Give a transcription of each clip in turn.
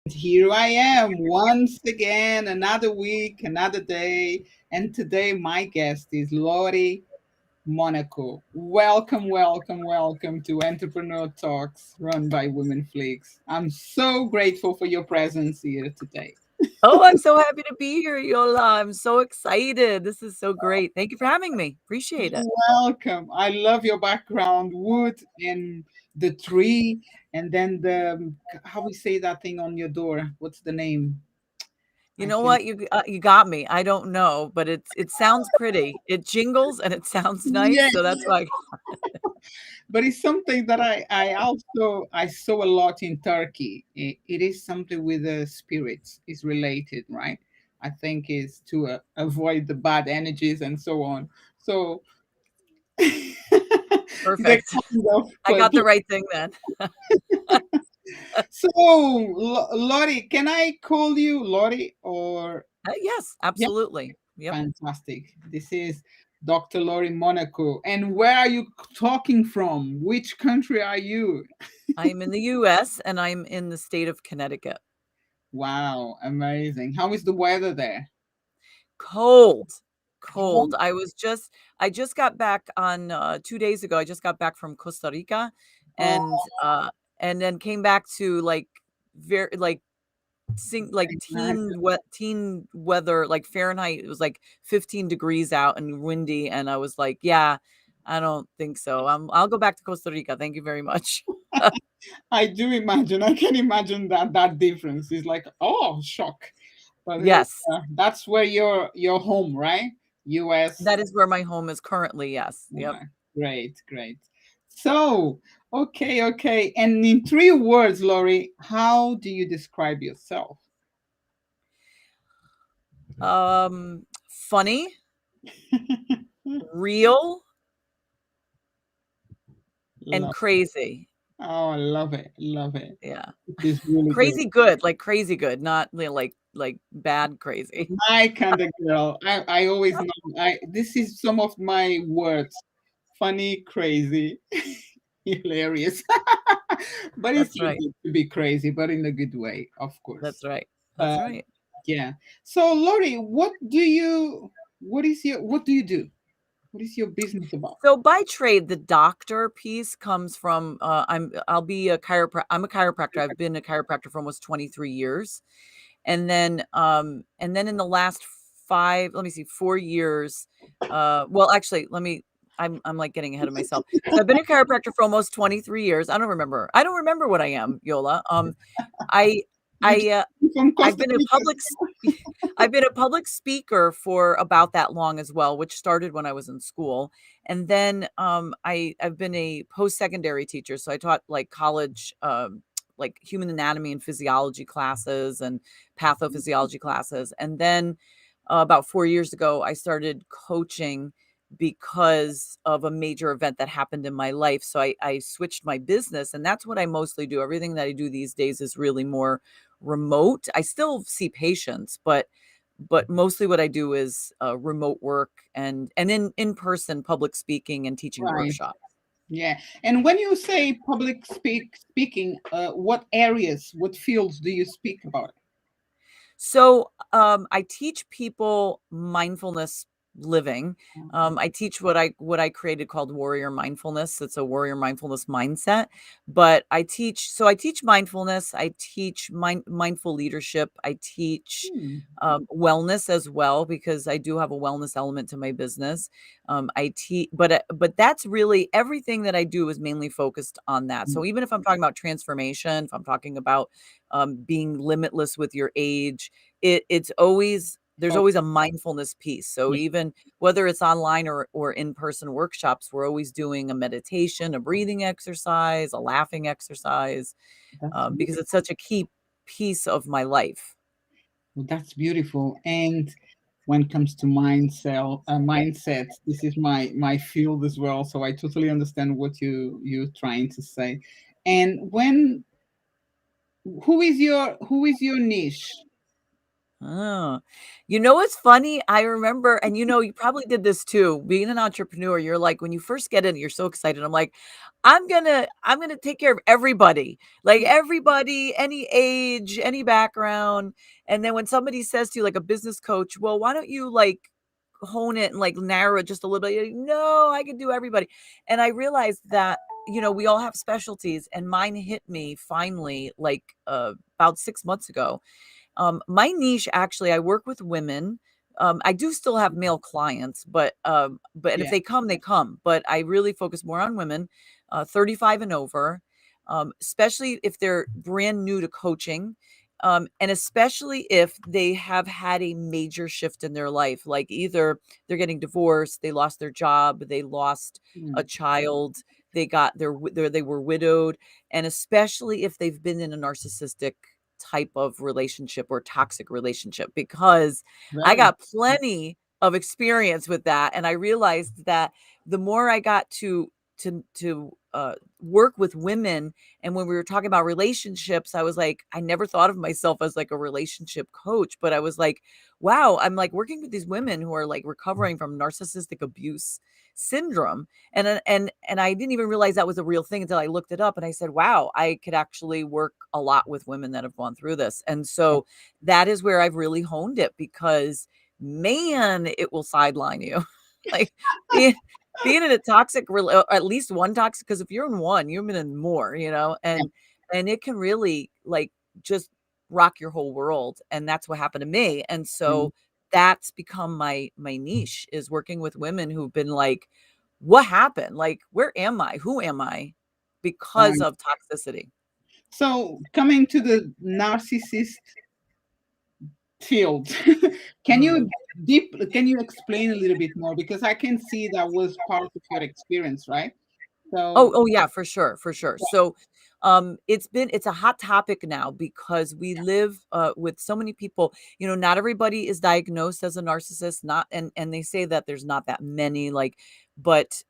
Here I am once again, another week, another day. And today, my guest is Lori Monaco. Welcome, welcome, welcome to Entrepreneur Talks run by Women Flix. I'm so grateful for your presence here today. Oh, I'm so happy to be here, Yola. I'm so excited. This is so great. Thank you for having me. Appreciate it. Welcome. I love your background, wood and the tree, and then the how we say that thing on your door. What's the name? You I know can. what? You got me. I don't know, but it sounds pretty. It jingles and it sounds nice, Yeah, so that's why. but it's something that I saw a lot in Turkey. It is something with the spirits. It's related, right? I think is to avoid the bad energies and so on. So they Perfect. kind of I got the right thing then. so Lori, can I call you Lori or Yes, yeah? absolutely. Yep. Fantastic. This is Dr. Lori Monaco. And where are you talking from? Which country are you? I'm in the US and I'm in the state of Connecticut. Wow, amazing. How is the weather there? Cold. Oh, Cold. I just got back on 2 days ago. I just got back from Costa Rica oh, and then came back to like very like I teen weather, like Fahrenheit. It was like 15 degrees out and windy, and I was like, yeah, I don't think so. I'll go back to Costa Rica. Thank you very much. I do imagine. I can imagine that difference. It's like, oh, shock. But Yes, that's where your home, right? US. that is where my home is currently. Yes. Yep. Yeah, great, great. So, okay, okay. And in 3 words, Lori, how do you describe yourself? Funny, real, and Love. crazy. Oh, I love it. Love it. Yeah. It is really good. Crazy good, like crazy good, not like bad crazy. My kind of girl. I always know. This is some of my words. Funny, crazy, hilarious. But it's That's right. easy to be crazy, but in a good way, of course. That's right. Uh, That's right. yeah. So, Lori, what do you do? What is your business about? So by trade, the doctor piece comes from I'm a chiropractor. I've been a chiropractor for almost 23 years. And then in the last 4 years, well, actually, I'm like getting ahead of myself. So I've been a chiropractor for almost 23 years. I don't remember what I am, Yola. I You I from I've Costa been a Rica? I've been a public speaker for about that long as well, which started when I was in school. And then I've been a post-secondary teacher. So I taught like college like human anatomy and physiology classes and pathophysiology classes. And then about 4 years ago, I started coaching because of a major event that happened in my life. So I switched my business, and that's what I mostly do. Everything that I do these days is really more remote. I still see patients, but mostly what I do is remote work and in-person public speaking and teaching Right. workshops. Yeah. And when you say public speaking, what areas, what fields do you speak about? So I teach people mindfulness living. I teach what I created called warrior mindfulness. It's a warrior mindfulness mindset. But I teach mindfulness. I teach mindful leadership. I teach Hmm. wellness as well because I do have a wellness element to my business. I teach, but that's really everything that I do is mainly focused on that. So even if I'm talking about transformation, if I'm talking about being limitless with your age, it's always there's Oh, always a mindfulness piece. So yeah, even whether it's online or in-person workshops, we're always doing a meditation, a breathing exercise, a laughing exercise, that's because beautiful. it's such a key piece of my life. That's beautiful. And when it comes to mindsets. This is my field as well, so I totally understand what you're trying to say. And when who is your niche? Oh, you know what's funny? I remember, and you probably did this too. Being an entrepreneur, you're like, when you first get in, you're so excited. I'm like, I'm gonna take care of everybody, like everybody, any age, any background. And then when somebody says to you, like a business coach, well, why don't you like hone it and like narrow it just a little bit? You're like, no, I can do everybody. And I realized that, we all have specialties, and mine hit me finally, like about 6 months ago. My niche, actually, I work with women. I do still have male clients, but and if Yeah. they come, they come. But I really focus more on women, 35 and over, especially if they're brand new to coaching, and especially if they have had a major shift in their life, like either they're getting divorced, they lost their job, they lost a Mm. child, they got they were widowed, and especially if they've been in a narcissistic type of relationship or toxic relationship, because I Very. got plenty of experience with that, and I realized that the more I got to work with women, and when we were talking about relationships, I was like, I never thought of myself as like a relationship coach, but I was like, wow, I'm like working with these women who are like recovering from narcissistic abuse syndrome, and I didn't even realize that was a real thing until I looked it up, and I said, wow, I could actually work a lot with women that have gone through this. And so that is where I've really honed it, because man, it will sideline you. Like being being in a toxic or at least one toxic, because if you're in one, you've been in more, and it can really like just rock your whole world. And that's what happened to me. And Mm. so that's become my niche, is working with women who've been like, what happened? Like, where am I? Who am I? Because Um, of toxicity. so coming to the narcissist field, can Mm. you can you explain a little bit more, because I can see that was part of your experience, right? So Oh yeah, for sure, for sure. So, it's a hot topic now, because we live with so many people. Not everybody is diagnosed as a narcissist. Not and they say that there's not that many, like, but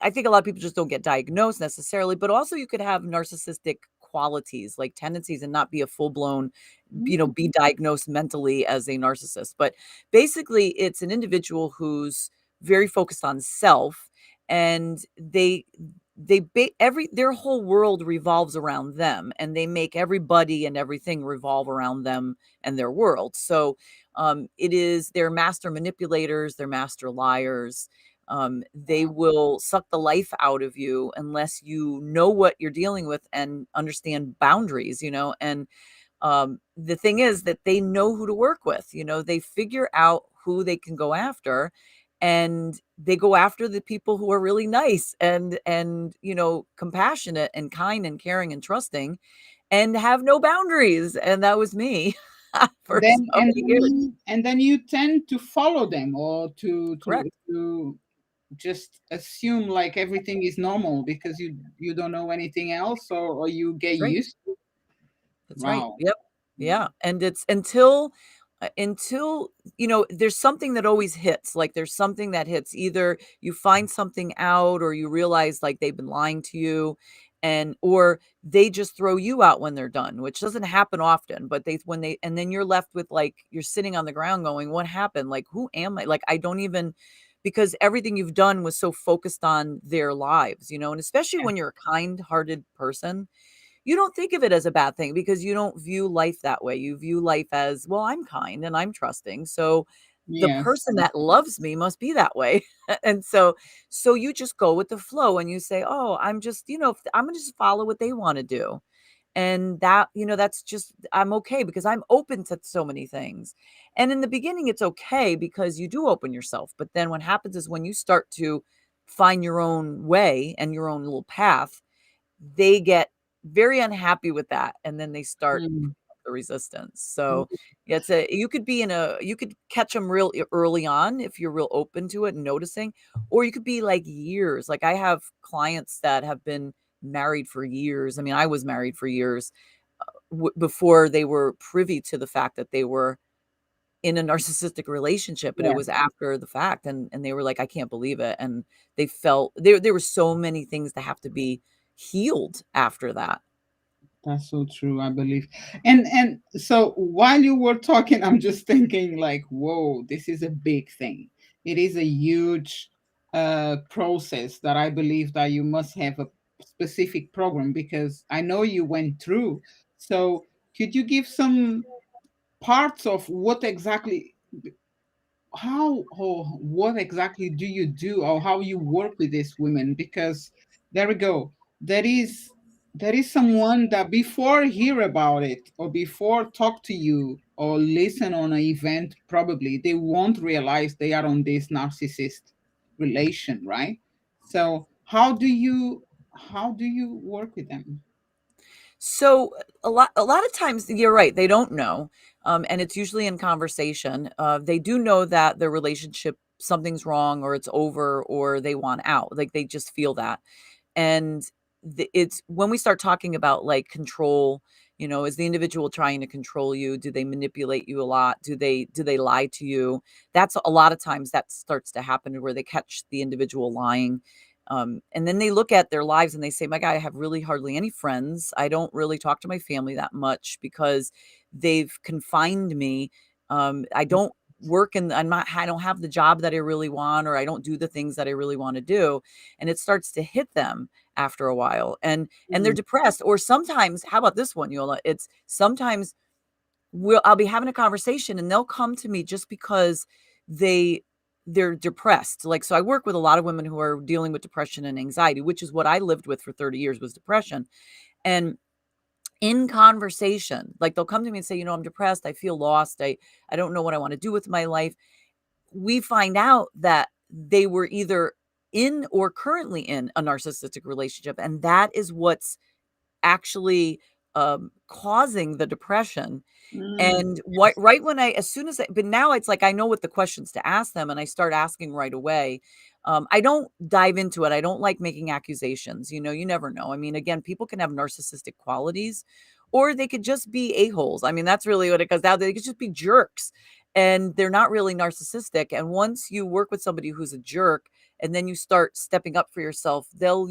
I think a lot of people just don't get diagnosed necessarily. But also, you could have narcissistic qualities, like tendencies, and not be a full blown, mm, be diagnosed mentally as a narcissist. But basically, it's an individual who's very focused on self, and their whole world revolves around them, and they make everybody and everything revolve around them and their world. So they're master manipulators, they're master liars. They wow. will suck the life out of you unless you know what you're dealing with and understand boundaries, and the thing is that they know who to work with. They figure out who they can go after, and they go after the people who are really nice and compassionate and kind and caring and trusting, and have no boundaries. And that was me And for so then and many then years. you and then you tend to follow them, or to Correct. just assume like everything is normal because you don't know anything else, or you get That's right. used to. That's right. Wow. Yep. Mm. Yeah, and it's until there's something that always hits. Like, there's something that hits. Either you find something out, or you realize like they've been lying to you, and or they just throw you out when they're done, which doesn't happen often. But and then you're left with, like, you're sitting on the ground going, what happened? Like, who am I? Like, I don't even, because everything you've done was so focused on their lives, and especially when you're a kind-hearted person, you don't think of it as a bad thing, because you don't view life that way. You view life as, well, I'm kind and I'm trusting. So the Yes. person that loves me must be that way. And so you just go with the flow, and you say, "Oh, I'm just, I'm going to just follow what they want to do." And that's just, I'm okay, because I'm open to so many things. And in the beginning it's okay, because you do open yourself. But then what happens is, when you start to find your own way and your own little path, they get very unhappy with that, and then they start Mm. the resistance. So, Mm. yeah, you could catch them real early on if you're real open to it and noticing, or you could be like years. Like, I have clients that have been married for years. I mean, I was married for years, before they were privy to the fact that they were in a narcissistic relationship, but it Yeah, was after the fact, and they were like, "I can't believe it," and they felt there were so many things that have to be healed after that. that's so true, I believe. And so while you were talking, I'm just thinking like, whoa, this is a big thing. It is a huge process that I believe that you must have a specific program because I know you went through. So could you give some parts of what exactly, how or what exactly do you do or how you work with these women? Because there we go, there is someone that before hear about it or before talk to you or listen on an event, probably they won't realize they are on this narcissist relation, right? So how do you work with them? So a lot of times you're right, they don't know, and it's usually in conversation. They do know that their relationship something's wrong or it's over or they want out. Like they just feel that. And it's when we start talking about like control, is the individual trying to control you? Do they manipulate you a lot? Do they lie to you? That's a lot of times that starts to happen where they catch the individual lying. And then they look at their lives and they say, my God, I have really hardly any friends. I don't really talk to my family that much because they've confined me. I don't work and I don't have the job that I really want, or I don't do the things that I really want to do. And it starts to hit them after a while, and they're Mm, depressed. Or sometimes, how about this one, Yola? It's sometimes I'll be having a conversation and they'll come to me just because they they're depressed. Like, so I work with a lot of women who are dealing with depression and anxiety, which is what I lived with for 30 years, was depression. And in conversation, like they'll come to me and say, I'm depressed, I feel lost, I don't know what I want to do with my life. We find out that they were either in or currently in a narcissistic relationship, and that is what's actually causing the depression. mm, And what right when I as soon as but now it's like I know what the questions to ask them, and I start asking right away. I don't dive into it. I don't like making accusations. You never know. I mean, again, people can have narcissistic qualities, or they could just be a-holes. I mean, that's really what it comes down to. They could just be jerks, and they're not really narcissistic. And once you work with somebody who's a jerk, and then you start stepping up for yourself, they'll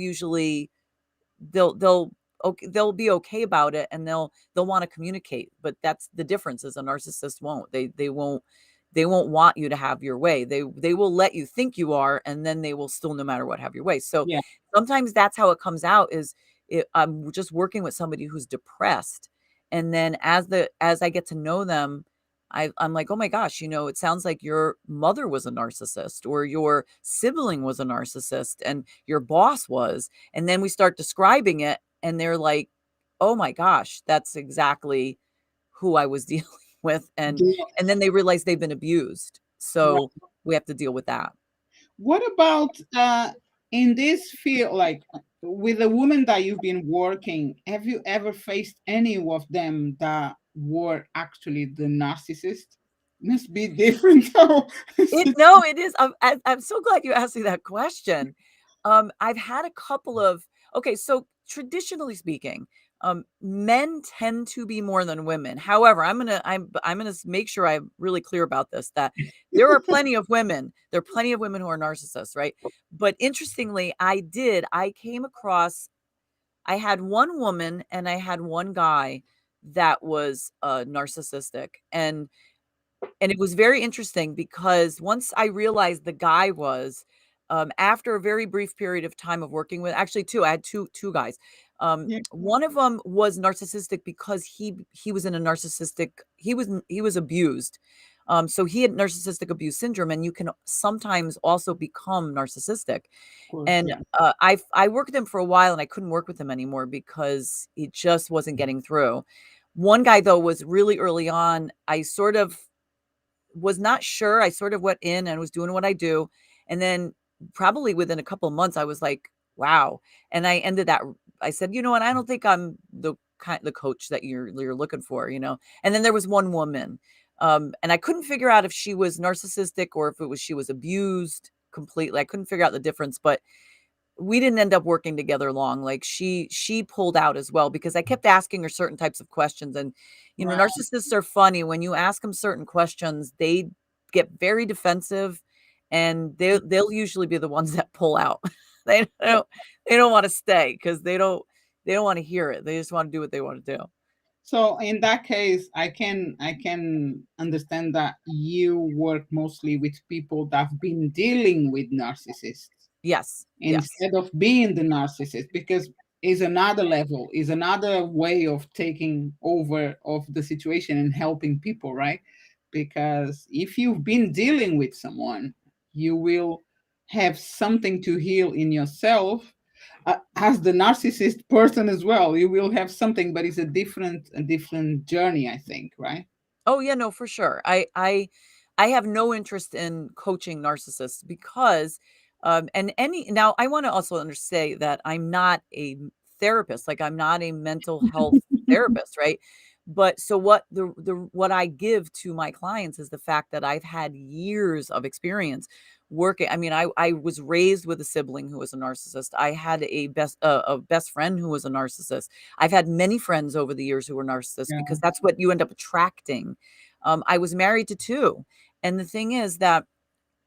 okay, they'll be okay about it, and they'll want to communicate. But that's the difference, is a narcissist won't. They won't want you to have your way. They will let you think you are, and then they will still, no matter what, have your way. So yeah. sometimes that's how it comes out, is I'm just working with somebody who's depressed, and then as I get to know them, I'm like, oh my gosh, it sounds like your mother was a narcissist, or your sibling was a narcissist, and your boss was. And then we start describing it, and they're like, "Oh my gosh, that's exactly who I was dealing with." And Do, and then they realize they've been abused. So we have to deal with that. what about in this field, like with the women that you've been working, have you ever faced any of them that were actually the narcissist? Must be different though. It is. I'm so glad you asked me that question. I've had a couple of okay, so traditionally speaking, men tend to be more than women. However, I'm gonna make sure I'm really clear about this, that there are plenty of women. There are plenty of women who are narcissists, right? But interestingly, I came across I had one woman and I had one guy that was narcissistic. And it was very interesting because once I realized the guy was, after a very brief period of time of working with, actually 2, I had two guys. Yeah, One of them was narcissistic because he was in a narcissistic he was abused. So he had narcissistic abuse syndrome, and you can sometimes also become narcissistic. of course, And, yeah. I worked with him for a while, and I couldn't work with him anymore because it just wasn't getting through. One guy, though, was really early on. I sort of was not sure. I sort of went in and was doing what I do. And then probably within a couple of months, I was like, wow. And I ended that. I said, and I don't think I'm the coach that you're looking for. And then there was one woman. And I couldn't figure out if she was narcissistic or if she was abused completely. I couldn't figure out the difference. But we didn't end up working together long. Like she pulled out as well because I kept asking her certain types of questions. And, Right. narcissists are funny. When you ask them certain questions, they get very defensive, and they'll usually be the ones that pull out. they don't they don't want to stay because they don't want to hear it. They just want to do what they want to do. So in that case, I can understand that you work mostly with people that have been dealing with narcissists Yes. Yes. instead of being the narcissist, because is another level, is another way of taking over of the situation and helping people, right? Because if you've been dealing with someone, you will have something to heal in yourself. As the narcissist person as well, you will have something, but it's a different journey, I think, right? Oh yeah, no, for sure. I have no interest in coaching narcissists because and any now I want to also say that I'm not a therapist, like I'm not a mental health therapist, right? But so what I give to my clients is the fact that I've had years of experience working. I mean, I was raised with a sibling who was a narcissist. I had a best friend who was a narcissist. I've had many friends over the years who were narcissists Yeah. because that's what you end up attracting. I was married to 2, and the thing is that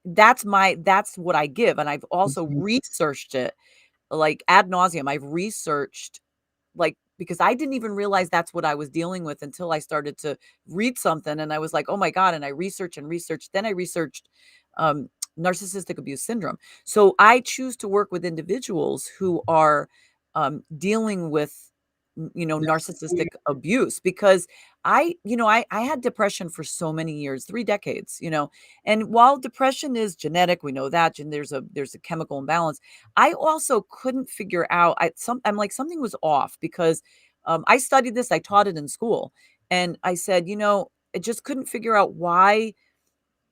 that's what I give, and I've also Mhm. researched it, like, ad nauseum. I've researched, like, because I didn't even realize that's what I was dealing with until I started to read something, and I was like, "Oh my god," and I researched and researched. Then I researched, um, narcissistic abuse syndrome. So I choose to work with individuals who are, dealing with, Yeah. narcissistic abuse because I had depression for so many years, 3 decades, and while depression is genetic, we know that, and there's a chemical imbalance. I also couldn't figure out I'm like, something was off because, I studied this, I taught it in school, and I said, I just couldn't figure out why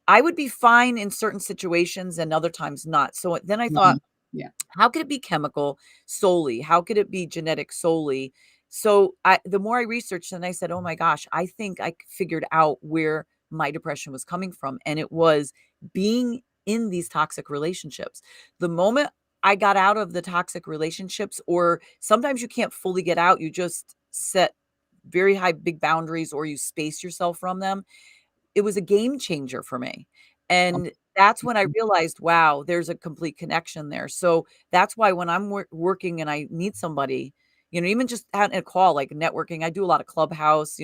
I would be fine in certain situations and other times not. So then I thought, Mhm. Yeah. how could it be chemical solely? How could it be genetic solely? So the more I researched, and I said, "Oh my gosh, I think I figured out where my depression was coming from, and it was being in these toxic relationships." The moment I got out of the toxic relationships, or sometimes you can't fully get out, you just set very high big boundaries, or you space yourself from them. It was a game changer for me, and that's when I realized, wow, there's a complete connection there. So, that's why when I'm working and I meet somebody, even just at a call, like networking, I do a lot of Clubhouse,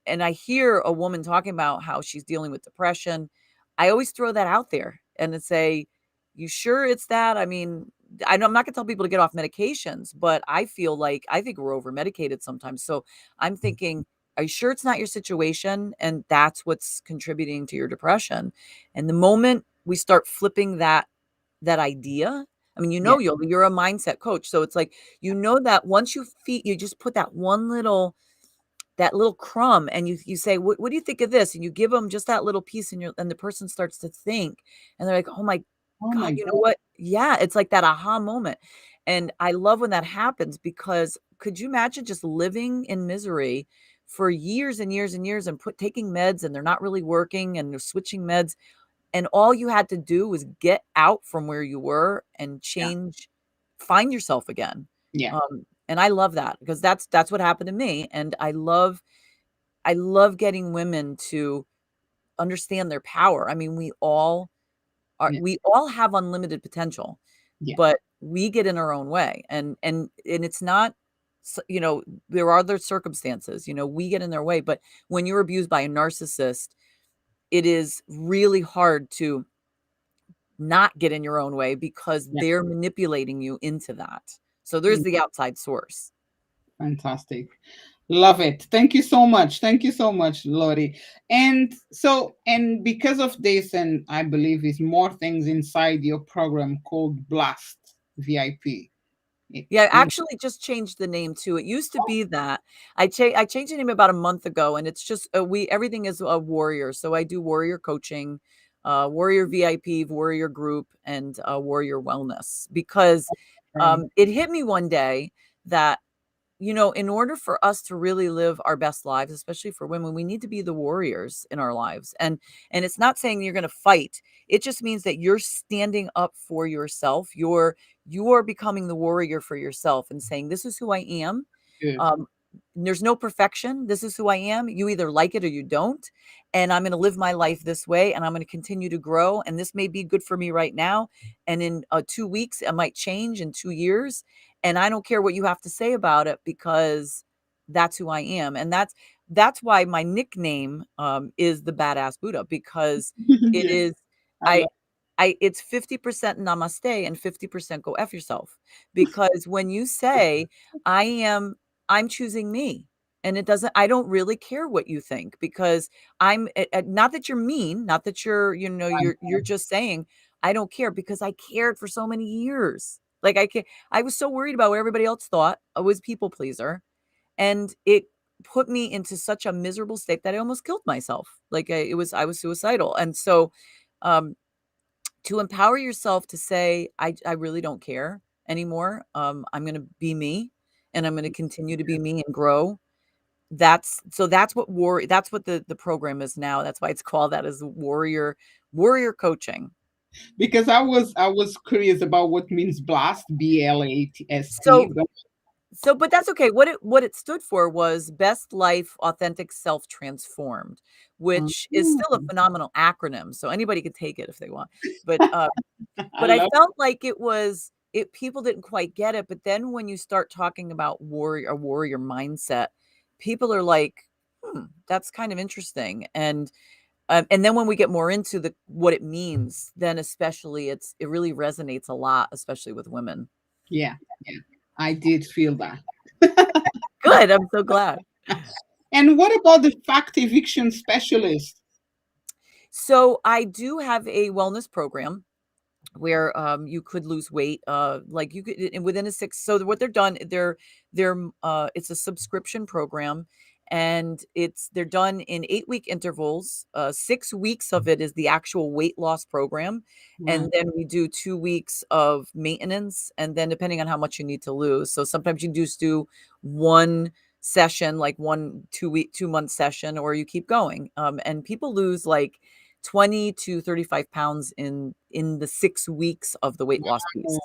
and I hear a woman talking about how she's dealing with depression. I always throw that out there and then say, "You sure it's that?" I mean, I know I'm not gonna tell people to get off medications, but I think we're over medicated sometimes. So, I'm thinking, are you sure it's not your situation and that's what's contributing to your depression? And the moment we start flipping that idea, I mean, Yeah. you're a mindset coach. So it's like, that once you just put that little crumb, and you say, what do you think of this? And you give them just that little piece, and the person starts to think, and they're like, oh my Oh God, my you know God. what? Yeah, it's like that aha moment. And I love when that happens because could you imagine just living in misery for years and years and years and taking meds and they're not really working and they're switching meds, and all you had to do was get out from where you were and Yeah. find yourself again. Yeah. And I love that because that's what happened to me. And I love getting women to understand their power. I mean, Yeah. we all have unlimited potential, Yeah. but we get in our own way, and it's not, there are other circumstances, we get in their way. But when you're abused by a narcissist, it is really hard to not get in your own way because Yeah. they're manipulating you into that. So there's the outside source. Fantastic. Love it. Thank you so much. Thank you so much, Lori. And because of this, and I believe is more things inside your program called Blast VIP. It, Yeah, I it, actually just changed the name too. It used to be that. I changed the name about a month ago, and it's just we everything is a warrior. So I do warrior coaching, warrior VIP, warrior group, and warrior wellness because okay. it hit me one day that in order for us to really live our best lives, especially for women, we need to be the warriors in our lives. And it's not saying you're going to fight. It just means that you're standing up for yourself. You're becoming the warrior for yourself and saying, this is who I am. Good. Um, there's no perfection. This is who I am. You either like it or you don't. And I'm going to live my life this way, and I'm going to continue to grow. And this may be good for me right now. And in 2 weeks, it might change in 2 years. And I don't care what you have to say about it, because that's who I am. And that's why my nickname is the Badass Buddha, because it Yeah, is, I I, love. it's 50% namaste and 50% go F yourself. Because when you say, I am, I'm choosing me. And I don't really care what you think, because not that you're mean, not that you're just saying, I don't care, because I cared for so many years. Like I was so worried about what everybody else thought. I was people pleaser. And it put me into such a miserable state that I almost killed myself. Like I was suicidal. And so, um, to empower yourself to say, I really don't care anymore. I'm going to be me, and I'm going to continue to be me and grow. That's what the program is now. That's why it's called that, as warrior coaching. Because I was curious about what means blast, B-L-A-S-T. So but that's okay. What it stood for was Best Life Authentic Self Transformed, which is still a Mhm. phenomenal acronym. So anybody could take it if they want. But I but I love. felt like people didn't quite get it. But then when you start talking about warrior mindset, people are like, that's kind of interesting. And then when we get more into what it means, then especially it really resonates a lot, especially with women. Yeah, yeah, I did feel that. Good. I'm so glad. And what about the fact eviction specialist? So I do have a wellness program where you could lose weight, like you could within a six. So what it's a subscription program, and they're done in 8-week intervals. 6 weeks of it is the actual weight loss program, Wow. and then we do 2 weeks of maintenance, and then depending on how much you need to lose. So sometimes you just do one session, like 2 month session, or you keep going. And people lose like 20 to 35 pounds in the 6 weeks of the weight loss piece. Oh,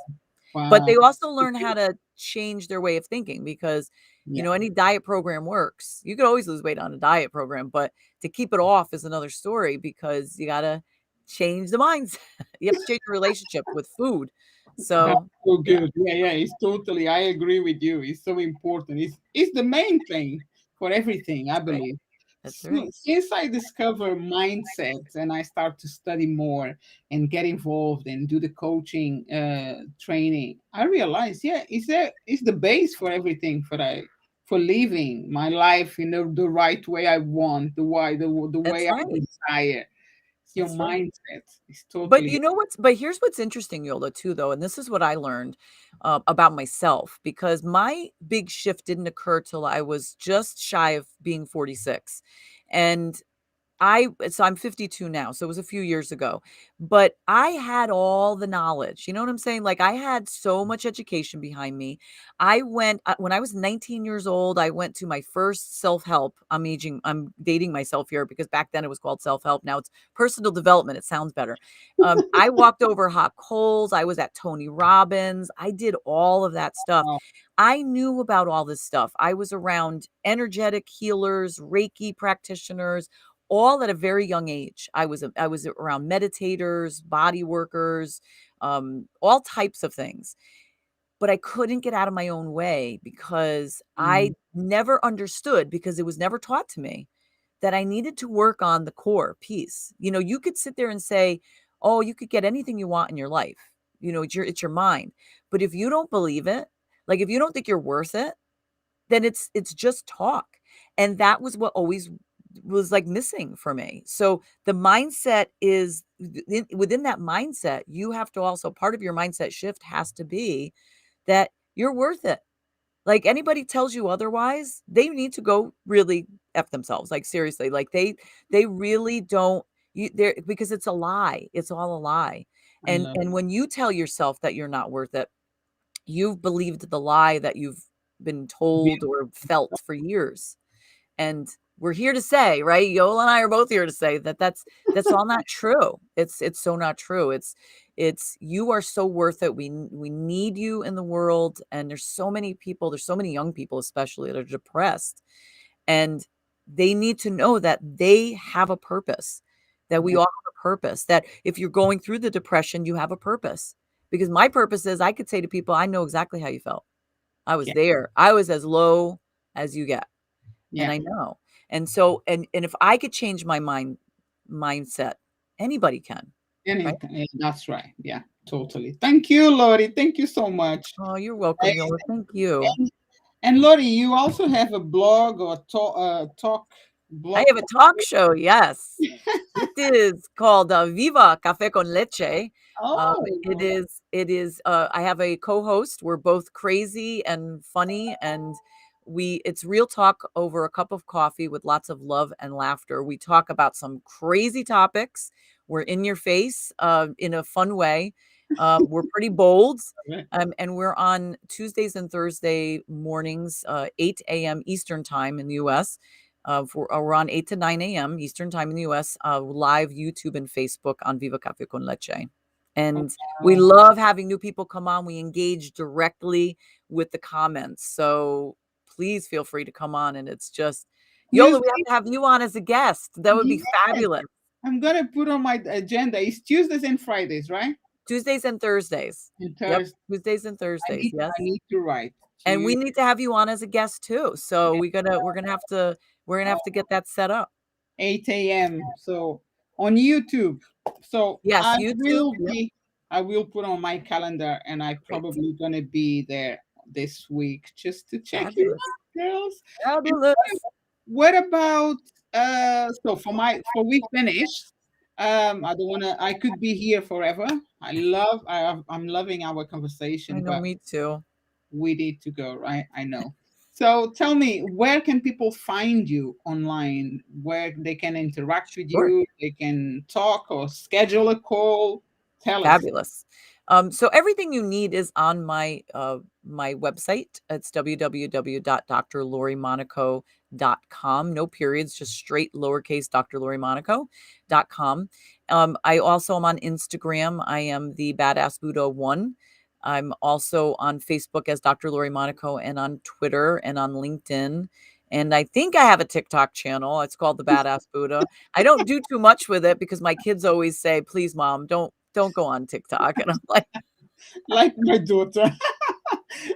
But wow. they also learn how to change their way of thinking, because Yeah. any diet program works. You could always lose weight on a diet program, but to keep it off is another story, because you got to change the mindset. You have to change your relationship with food. That's So, so yeah, good. Yeah, yeah. It's totally. I agree with you. It's so important. It's the main thing for everything, I that's right. believe. That's So, right. since I discover mindset and I start to study more and get involved and do the coaching training, I realize, yeah, it's the base for everything for living my life in the right way I want, the That's way I right. desire. It's your That's right. mindset. It's totally. But here's what's interesting, Yola, too, though, and this is what I learned about myself, because my big shift didn't occur till I was just shy of being 46. And I'm 52 now, so it was a few years ago, but I had all the knowledge, you know what I'm saying? Like, I had so much education behind me. When I was 19 years old, I went to my first self-help. I'm dating myself here, because back then it was called self-help. Now it's personal development. It sounds better. I walked over hot coals. I was at Tony Robbins. I did all of that stuff. Oh, I knew about all this stuff. I was around energetic healers, Reiki practitioners, all at a very young age. I was around meditators, body workers, all types of things. But I couldn't get out of my own way, because I mm, never understood, because it was never taught to me, that I needed to work on the core piece. You could sit there and say, "Oh, you could get anything you want in your life." It's your mind. But if you don't believe it, like if you don't think you're worth it, then it's just talk. And that was what always was like missing for me. So the mindset is within that mindset, you have to also, part of your mindset shift has to be that you're worth it. Like, anybody tells you otherwise, they need to go really F themselves. Like, seriously, like they really don't, there, because it's a lie. It's all a lie. I And love. and when you tell yourself that you're not worth it, you've believed the lie that you've been told or felt for years. And we're here to say, right? Yola and I are both here to say that that's all not true. It's so not true. It's you are so worth it. We need you in the world. And there's so many people, there's so many young people especially that are depressed, and they need to know that they have a purpose, that we all have a purpose, that if you're going through the depression, you have a purpose. Because my purpose is I could say to people, I know exactly how you felt. I was Yeah. there. I was as low as you get. And Yeah. I know. And so, and if I could change my mindset, anybody can, right? That's right. Yeah, totally. Thank you, Lori. Thank you so much. Oh, you're welcome, Yola. Thank you. And Lori, you also have a blog or talk I blog. have a talk show, yes. It is called Viva Café con Leche. Oh, I have a co-host. We're both crazy and funny, and it's real talk over a cup of coffee with lots of love and laughter. We talk about some crazy topics. We're in your face in a fun way. We're pretty bold. And we're on Tuesdays and Thursday mornings, 8 a.m. Eastern time in the US. We're on 8 to 9 a.m. Eastern time in the US, live YouTube and Facebook on Viva Café con Leche. And we wow. love having new people come on. We engage directly with the comments. So please feel free to come on. And it's just, Yola, we Tuesday, have to have you on as a guest. That would be yes. fabulous. I'm gonna put on my agenda. It's Tuesdays and Fridays, right? Tuesdays and Thursdays. And Yep. Thursday. Tuesdays and Thursdays. I Yes. need to write. And we Tuesday. need to have you on as a guest too. So we're gonna have to get that set up. 8 a.m. So on YouTube. So Yes, YouTube. Yep. I will put on my calendar, and I Great. probably gonna be there this week just to check you Fabulous. out, girls. And Fabulous. what about so for we finished. I don't wanna I could be here forever. I'm loving our I conversation, know, but me too. we need to go, right? I know. So tell me, where can people find you online? Where they can interact with Sure. you? They can talk or schedule a call? Tell us. Fabulous. So everything you need is on my website. It's www.drlorimonaco.com. No periods, just straight lowercase drlorimonaco.com. I also am on Instagram. I am the Badass Buddha 1. I'm also on Facebook as Dr. Lori Monaco, and on Twitter and on LinkedIn. And I think I have a TikTok channel. It's called the Badass Buddha. I don't do too much with it because my kids always say, "Please, mom, don't go on TikTok." And I'm like, Like my daughter.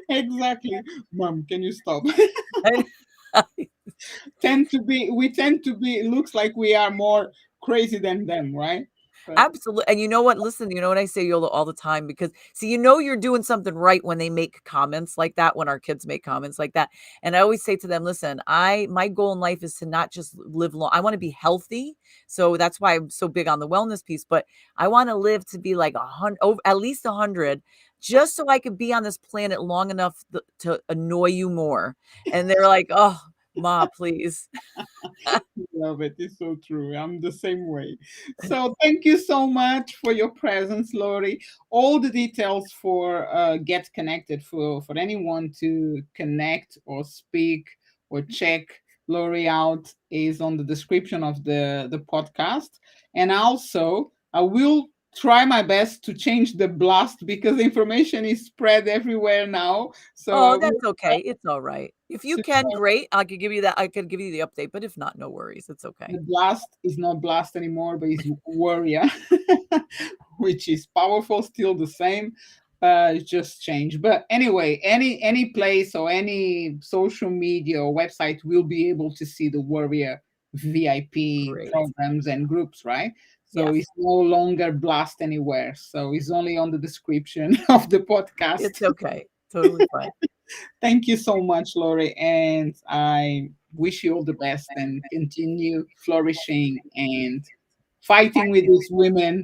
Exactly. Mom, can you stop? We tend to be, it looks like we are more crazy than them, right? But absolutely. And you know what? Listen, you know what I say, Yola, all the time, because see, you're doing something right when they make comments like that, when our kids make comments like that. And I always say to them, listen, my goal in life is to not just live long. I want to be healthy. So that's why I'm so big on the wellness piece, but I want to live to be like at least 100, just so I could be on this planet long enough to annoy you more. And they're like, oh, Ma, please. love it. It's so true. I'm the same way. So thank you so much for your presence, Lori. All the details for Get Connected, for anyone to connect or speak or check Lori out, is on the description of the podcast. And also, I will try my best to change the blast because information is spread everywhere now. So I Oh, will that's okay. It's all right. If you to can, great. I could give you that. I could give you the update, but if not, no worries. It's okay. the blast is not blast anymore, but it's warrior, which is powerful, still the same. It's just changed. But anyway, any place or any social media or website will be able to see the warrior VIP Great. programs and groups, right? So Yes, it's no longer blast anywhere. So it's only on the description of the podcast. it's okay. Totally fine. Thank you so much, Lori, and I wish you all the best and continue flourishing and fighting with these women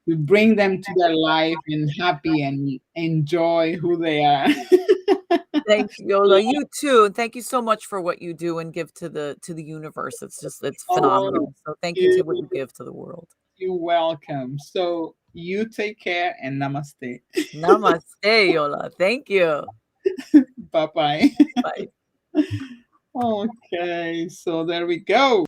to bring them to their life and happy and enjoy who they are. Thanks, Yola. You too. And thank you so much for what you do and give to the universe. It's Oh, phenomenal. So thank you you, to what you give to the world. you're welcome. So you take care and namaste. Namaste, Yola. Thank you. Bye bye. Bye. Okay, so there we go.